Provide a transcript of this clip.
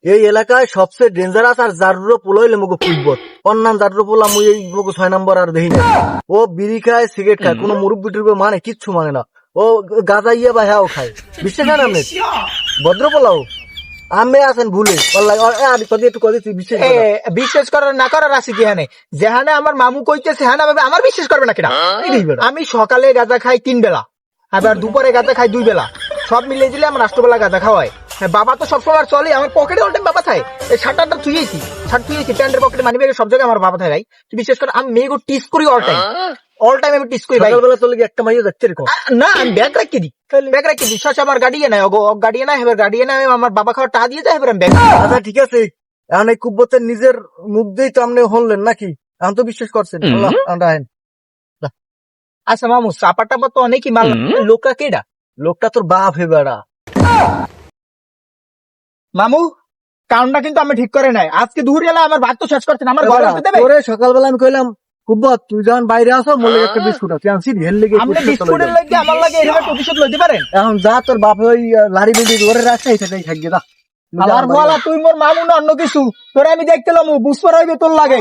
এই এলাকায় সবচেয়ে ডেঞ্জারাস আর জারুরো পোলা হইলে মুগো ফুটবল অন্যান জারুরো পোলা মুই এই মুগো 6 নম্বর আর দেখি না। ও বিড়ি খায় সিগারেট খায় কোনো মুরব্বি টুরব্বি মানে কিচ্ছু মানে না। ও গাঁজা ইয়া বা হ্যাঁ খায় বিশ্বাস হয় না আপনি ভদ্র পোলাও আমি আছেন ভুলে একটু কদি তুই বিশ্বাস কর না। বিশ্বাস করার না করার আছে কি হানে যেহানে আমার মামু কইতেছে হ্যাঁ আমার বিশ্বাস করবে না কেনা। আমি সকালে গাঁজা খাই 3 বেলা, আবার দুপুরে গাঁজা খাই 2 বেলা, সব মিলিয়ে দিলে আমার রাষ্ট্রবেলা গাঁজা খাওয়ায়। বাবা তো সবসময় চলে, আমার পকেটে অল টাইম বাবা থাকে। এই শার্টটা থুইয়েছি, শার্ট থুইয়েছি প্যান্টের পকেটে মানি ব্যাগে সব জায়গায় আমার বাবা থাকে ভাই। তুই বিশ্বাস কর আমি মেয়েকে টিস করি অল টাইম আমি টিস করি ভাই। সকালবেলা চলে গিয়ে একটা মাইয়া যাচ্ছে এরকম না আমি ব্যাগ রাখি দিই, ব্যাগ রাখি দিই। শ্বাস আমার গাড়িয়ে নাই গাড়িয়ে নাই, এবার গাড়িয়ে নাই আমার বাবা খাওয়ার টাকা দিয়ে যায়, এবার আমি ব্যাগ। আচ্ছা ঠিক আছে এখন এই কুব্বতের নিজের মুখ দিয়েই তো আপনি হনলেন নাকি এখন তো বিশ্বাস করছেন আল্লাহ আন্দাহেন। আচ্ছা মামু চাপা টাপা তো অনেকই মাল, লোকটা কেডা? লোকটা তোর বাপ হে বেড়া। মামু কারণটা কিন্তু আমি ঠিক করে নাই, আজকে দুপুরবেলা আমার ভাত তো শেষ করছেন, আমার ঘরে আসতে দেবে? তোরে সকালবেলা আমি কইলাম কুব্বত তুই যখন বাইরে আসো মোলে একটা বিস্কুট আছে আনছি ঢেল লেগে আপনি বিস্কুটের লাগে আমার লাগে এভাবে প্রতিশোধ লইতে পারেন? এখন যা তোর বাপ ওই লাড়ি বিড়ি ওরে রাস্তায় সেটাই থাকবে যা আমার বলা তুই মোর মামু না অন্য কিছু, তোরে আমি দেখতে লামু বুঝতে পারবে তোর লাগে।